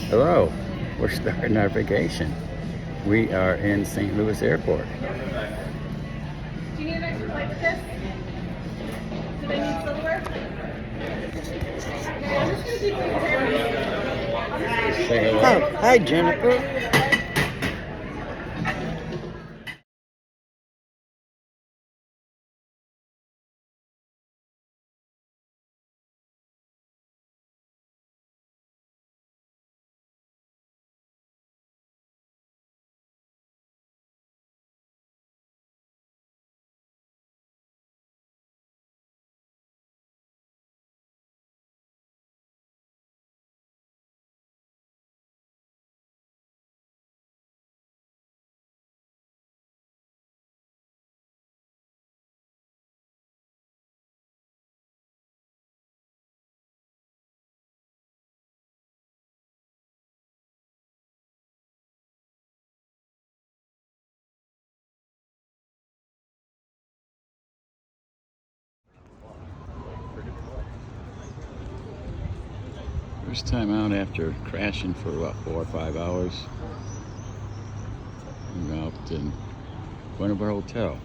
Hello, we're starting our vacation. We are in St. Louis Airport. Do you need an extra plate with this? Do they need silverware? Okay, I'm just going to keep the cameras. Say hello. Oh, hi, Jennifer. First time out after crashing for about 4 or 5 hours. We're out in front of our hotel.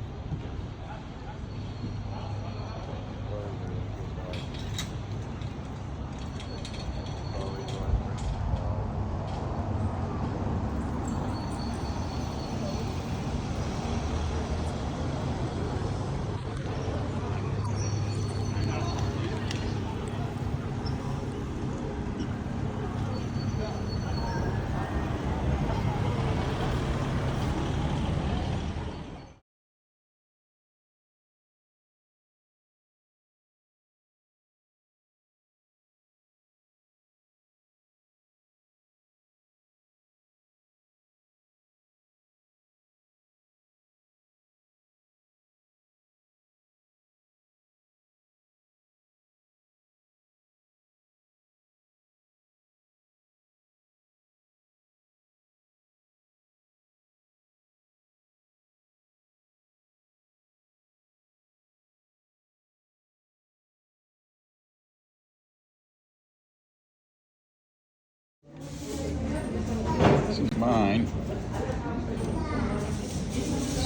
This is mine.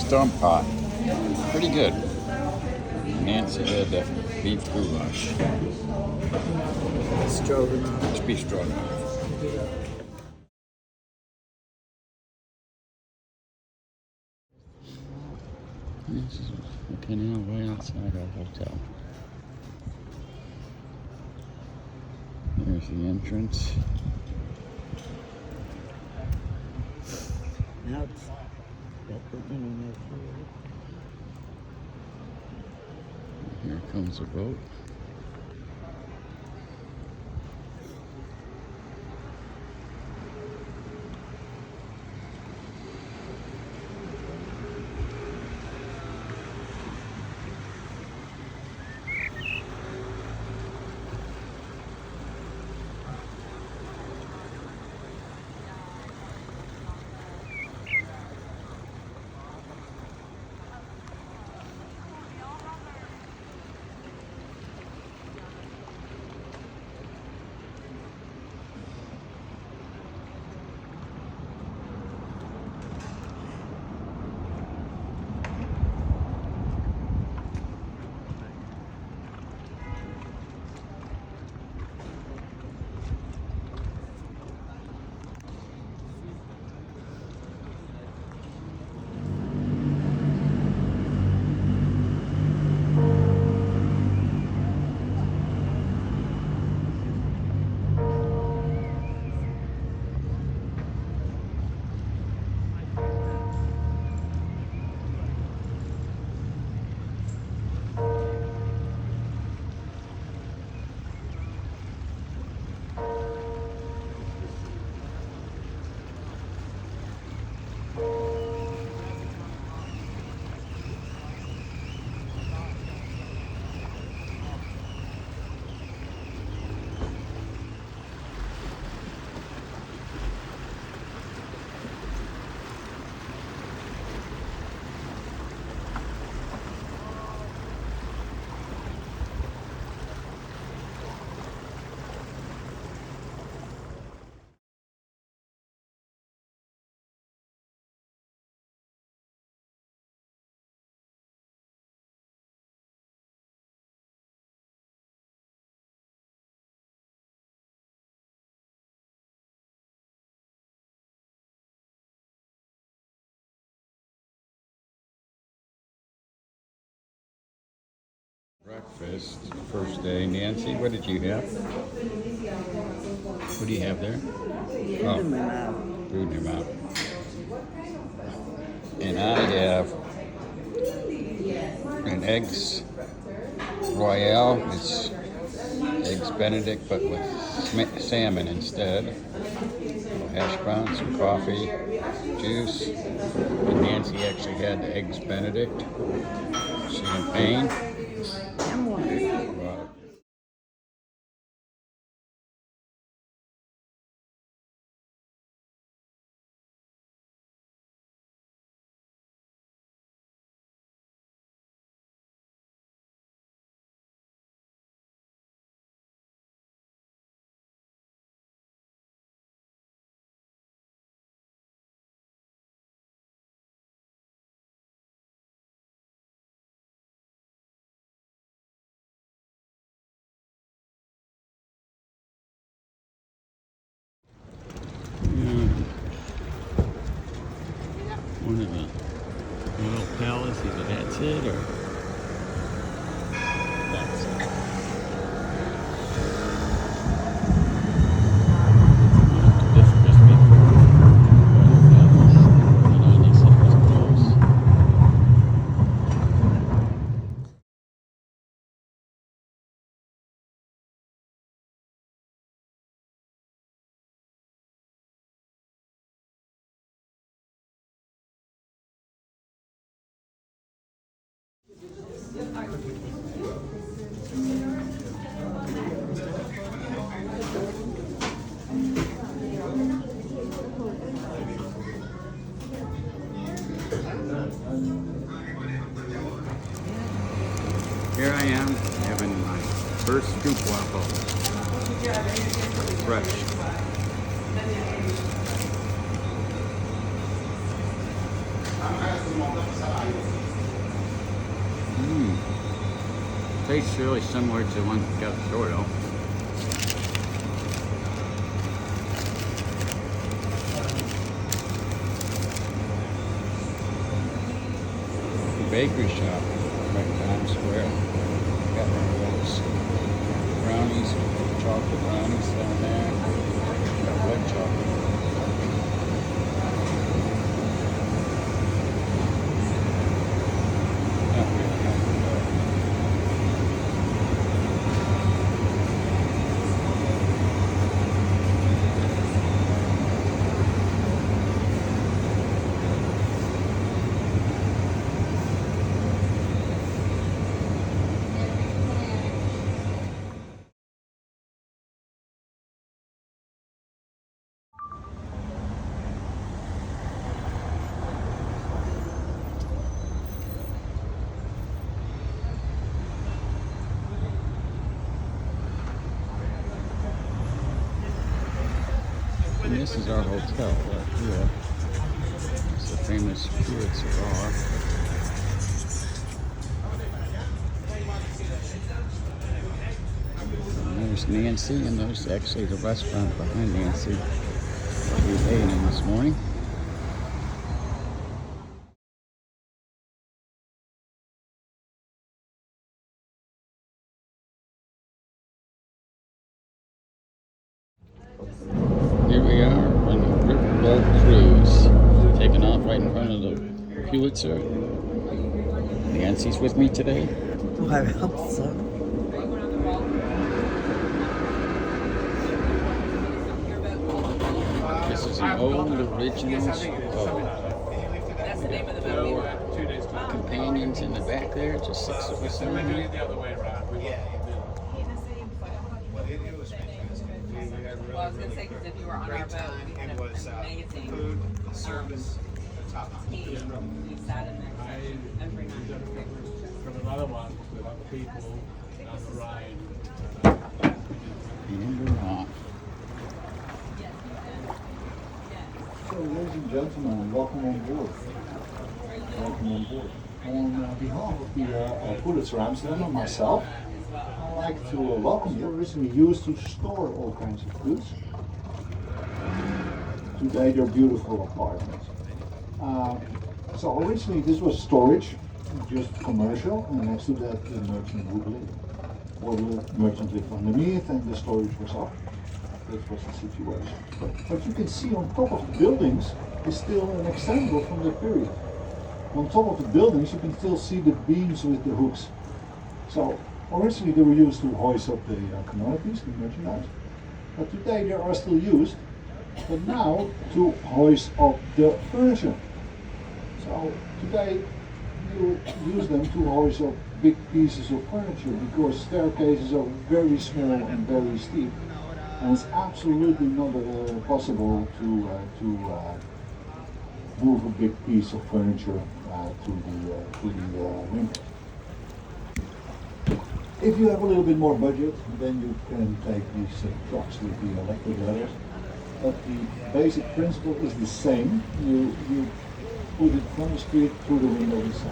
Storm pot. Pretty good. Nancy had the beef goulash. Stroganoff. It's beef stroganoff. This is the canal right outside our hotel. There's the entrance. Now it's got the internet Here comes a boat. Breakfast, first day. Nancy, what did you have? What do you have there? Food Oh, in my mouth. food in your mouth. And I have an eggs royale. It's eggs Benedict, but with salmon instead. Hash browns, some coffee, juice. And Nancy actually had the eggs Benedict, champagne. And water. Wow. Yeah. One of the royal palace, either that's it or that's it. This must be the royal palace. You know, they said it was close. Here I am having my first scoop waffle. Fresh. Tastes really similar to the one that got soil. The bakery shop right in Times Square. Got one of those brownies, chocolate brownies down there. Got white chocolate. Not really happy though. And this is our hotel right here. It's the famous Pulitzer bar. And there's Nancy, and there's actually the restaurant behind Nancy that we ate in this morning. Here we are on the riverboat cruise, taking off right in front of the Pulitzer. Nancy's with me today. Oh, I hope so. This is an old original boat. That's the name of the movie. Companions in the back there, just 6 of us in there. The other way around. Well, I was going to say, because if you were on our boat, we had an amazing Food, service, top team. We sat in there every night. from another one with other people on the ride. And we're off. So, ladies and gentlemen, welcome on board. Welcome on board. On behalf of the Pulitzer Amsterdam and myself, I'd like to welcome you. Originally used to store all kinds of goods. Today they're beautiful apartments. So originally this was storage, just commercial, and next to that the merchant would live. Or the merchant lived underneath and the storage was up. That was the situation. But you can see on top of the buildings is still an example from that period. On top of the buildings you can still see the beams with the hooks. So originally they were used to hoist up the commodities, the merchandise. But today they are still used, but now to hoist up the furniture. So today you use them to hoist up big pieces of furniture because staircases are very small and very steep, and it's absolutely not possible to move a big piece of furniture to the window. If you have a little bit more budget, then you can take these trucks with the electric ladders. But the basic principle is the same. You put it from the street through the window inside.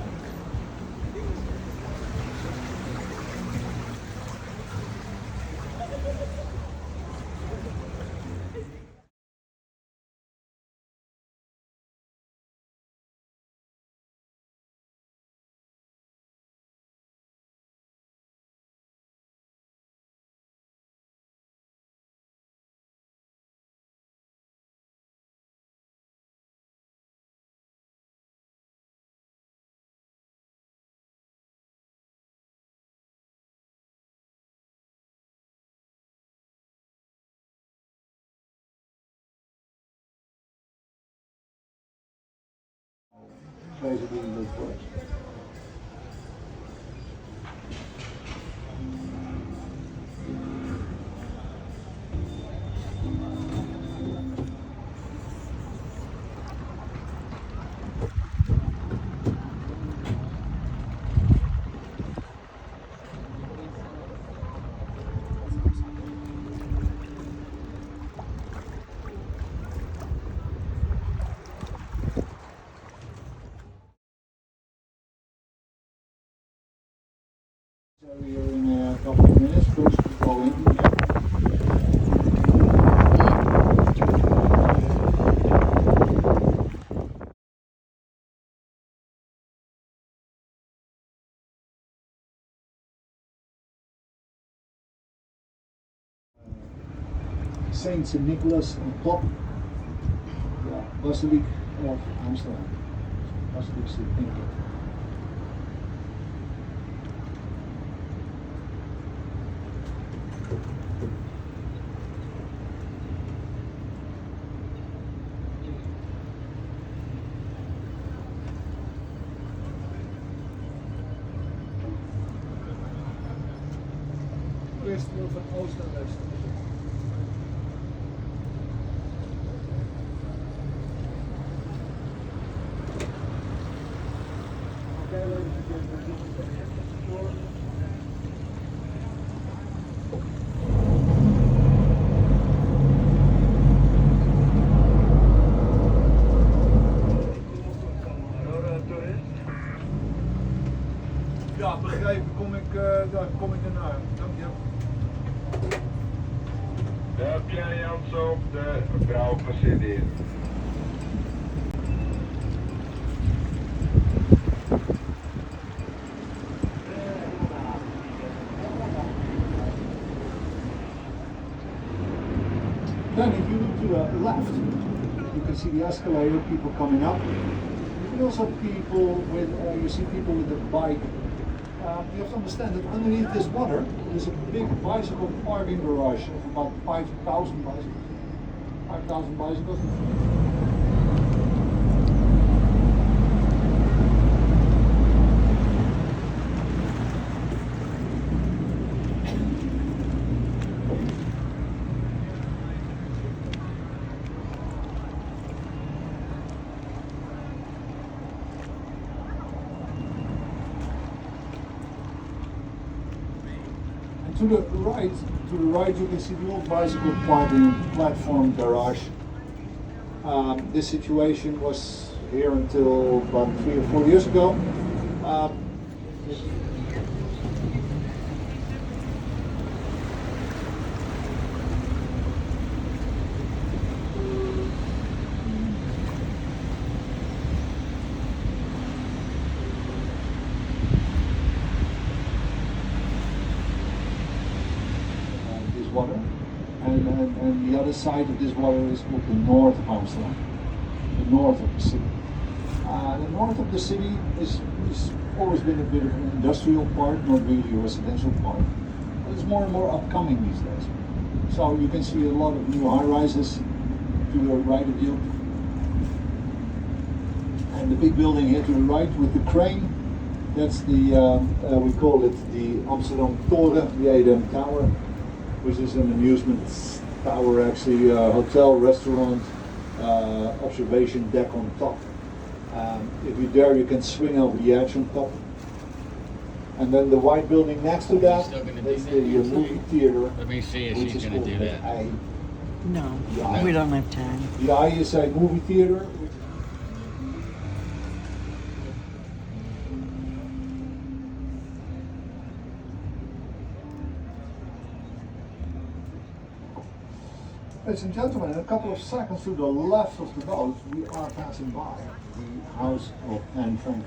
Basically, that works. So we are in a couple of minutes. First we go in here. Saint Nicholas on top. Yeah, Basiliek of Amsterdam. Basiliek St. Nicholas. Eerst van oost naar west. Okay, ladies and gentlemen, this is the entrance door. Ja, begrepen. Kom ik ernaar. Dank je. De Pierre Jansen op de vrouw procederen. Then if you look to the left, you can see the escalator, people coming up. You can also people with, you see people with a bike. You have to understand that underneath this water, there's a big bicycle parking garage of about 5,000 bicycles. 5,000 bicycles. To the right you can see the old bicycle parking platform garage. This situation was here until about 3 or 4 years ago. other side of this water is called the north of Amsterdam, the north of the city. The north of the city is always been a bit of an industrial part, not really a residential part. But it's more and more upcoming these days. So you can see a lot of new high-rises to the right of you. And the big building here to the right with the crane, that's the, we call it the Amsterdam Toren, the ADM Tower, which is an amusement tower, actually, hotel, restaurant, observation deck on top. If you're there, you can swing over the edge on top. And then the white building next to that, that's the movie theater. Let me see if which she's is going to do called that. the Eye. No, Yeah. we don't have time. The Eye is a movie theater. Ladies and gentlemen, in a couple of seconds to the left of the boat, we are passing by the house of Anne Frank.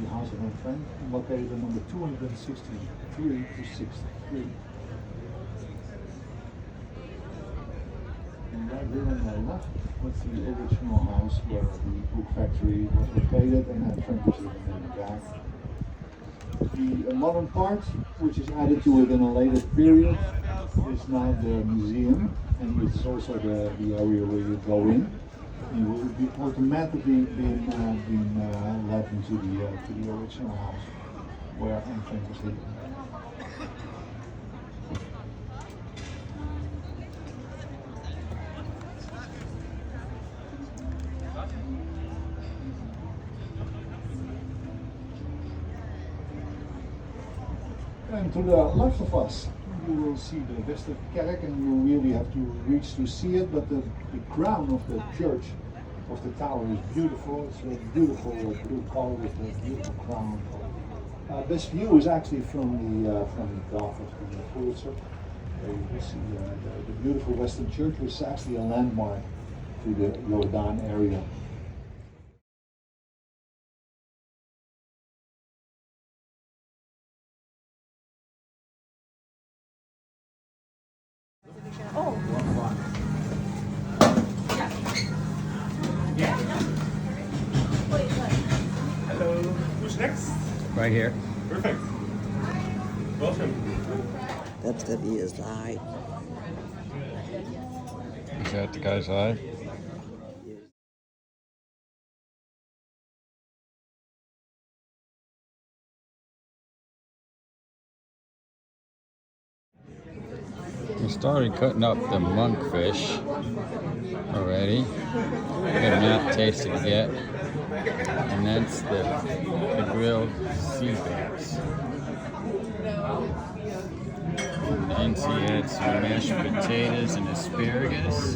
The house of Anne Frank, located at number 263 to 63. And right here on the left was the original house where the book factory was located, and Anne Frank was living in the back. The modern part, which is added to it in a later period, is now the museum, and it's also the area where you go in. You will be automatically being led into the original house where Anne Frank was living. And to the left of us, you will see the Westerkerk, and you really have to reach to see it, but the crown of the church, of the tower, is beautiful. It's a beautiful blue color with a beautiful crown. This view is actually from the dock of the Pulitzer. There you will see the beautiful Western Church, which is actually a landmark to the Jordaan area. Hello. Who's next? Right here. Perfect. Welcome. That's gonna be his eye. Is that the guy's eye? We started cutting up the monkfish already. Got not tasted it yet. And that's the grilled sea bass. And she had some mashed potatoes and asparagus.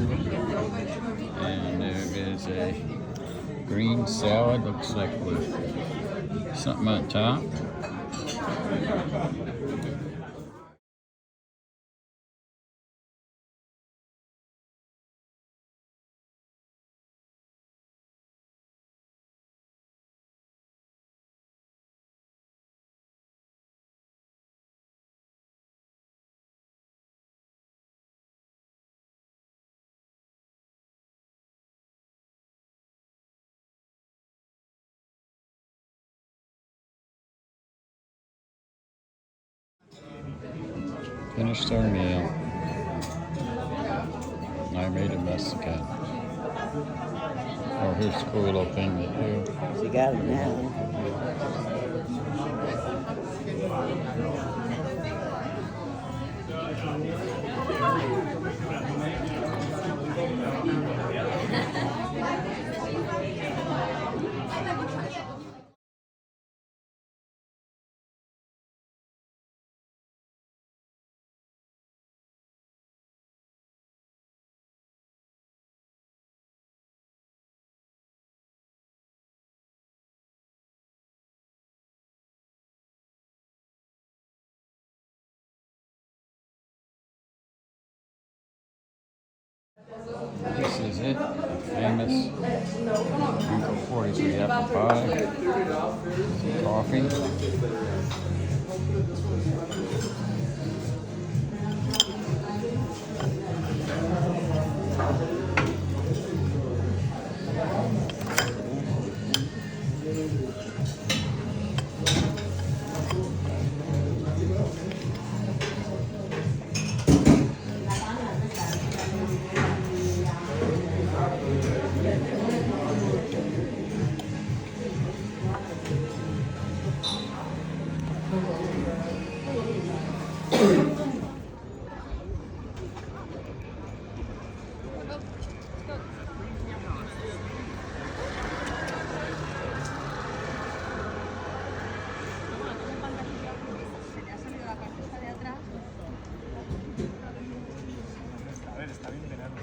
And there is a green salad, looks like with something on top. Finished our meal. I made a Mexican. Oh, here's a cool little thing to do. She got it now. This is it, famous Uncle 43 apple pie, some coffee. A ver, está bien tenerlo.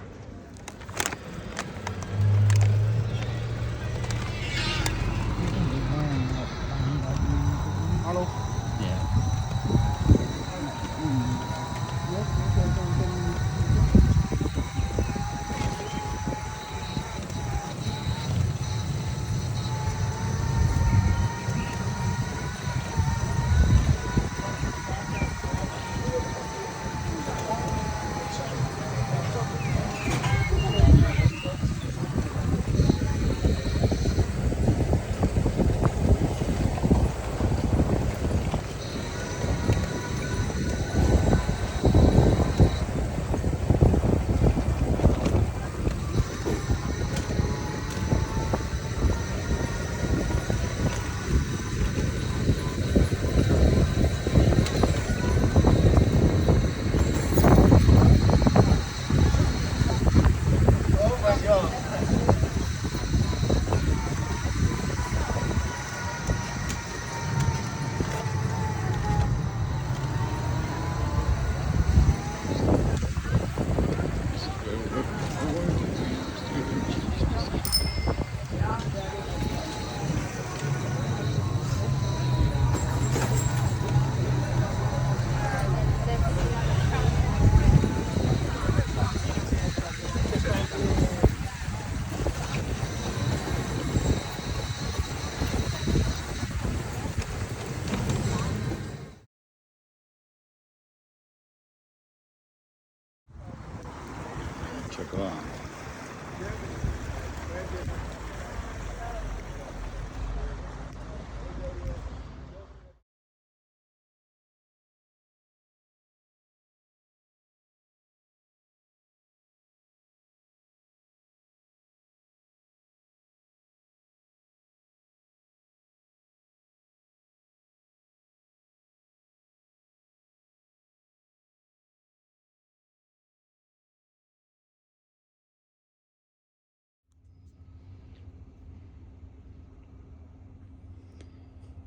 Check it out.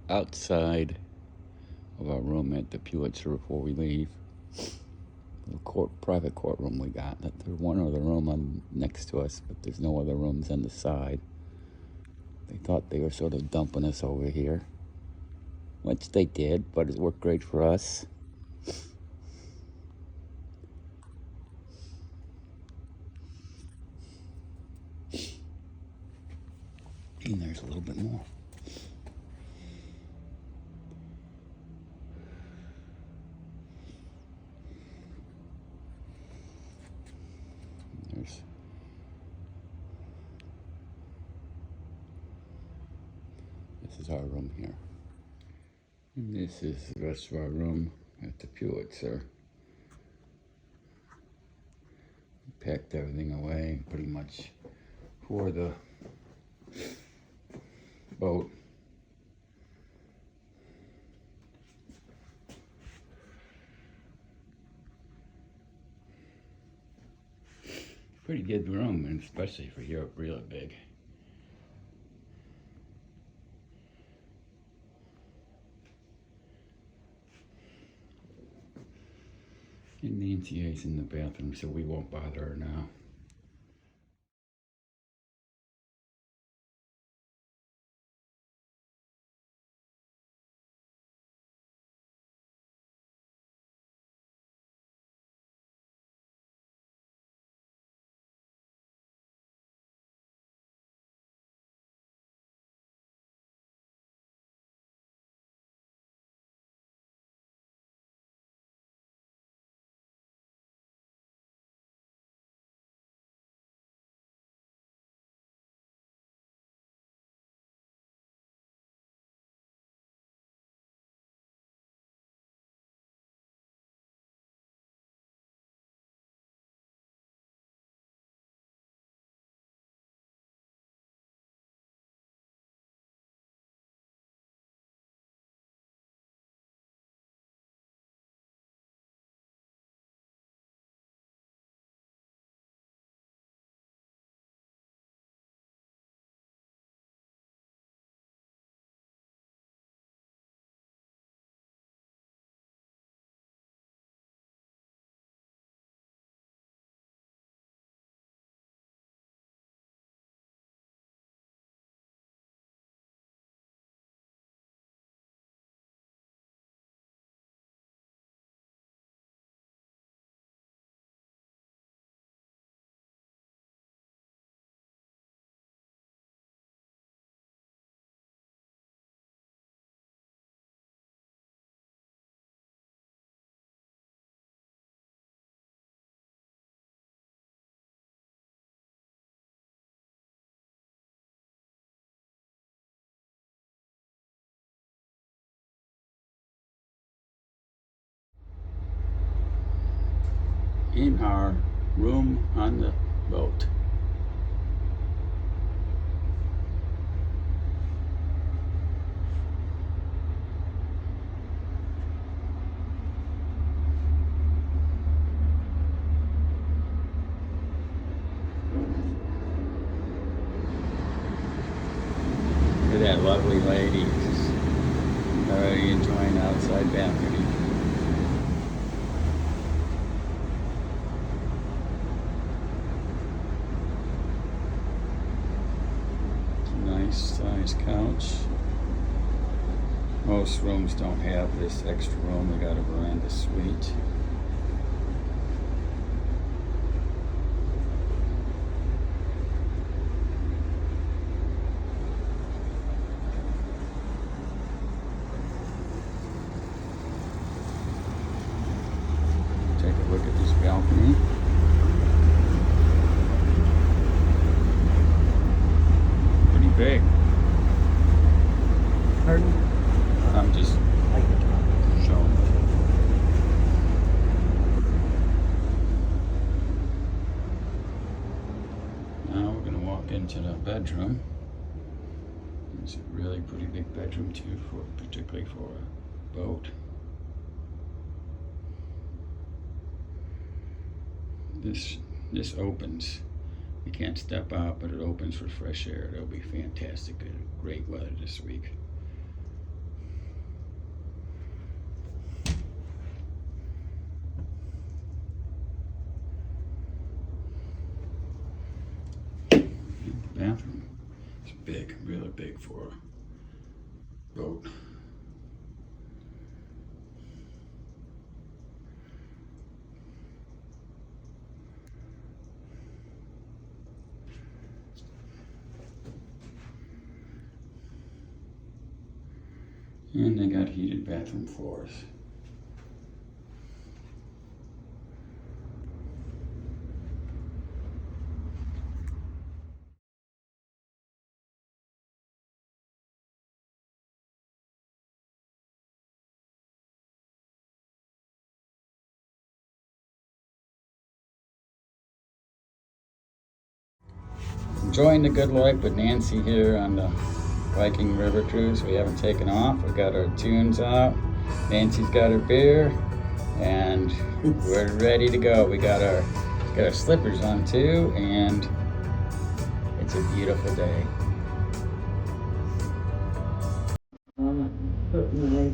Outside of our room at the Pulitzer before we leave, the private courtroom we got. There's one other room next to us, but there's no other rooms on the side. They thought they were sort of dumping us over here, which they did, but it worked great for us. And there's a little bit more. This is our room here. And this is the rest of our room at the Pulitzer. We packed everything away pretty much for the boat. Pretty good room, and especially for Europe, really big. And Nancy is in the bathroom, so we won't bother her now. in our room on the boat. Look at that lovely lady. She's already enjoying outside balcony. Nice size couch. Most rooms don't have this extra room. They got a veranda suite. Take a look at this balcony. Pretty big. Pardon? I'm just showing. Now we're gonna walk into the bedroom. It's a really pretty big bedroom too, particularly for a boat. This opens. You can't step out, but it opens for fresh air. It'll be fantastic. Great weather this week. The bathroom is big, really big for a boat. And they got heated bathroom floors. Enjoying the good life with Nancy here on the Viking River Cruise. We haven't taken off. We got our tunes out. Nancy's got her beer, and we're ready to go. We got our slippers on too, and it's a beautiful day. Put my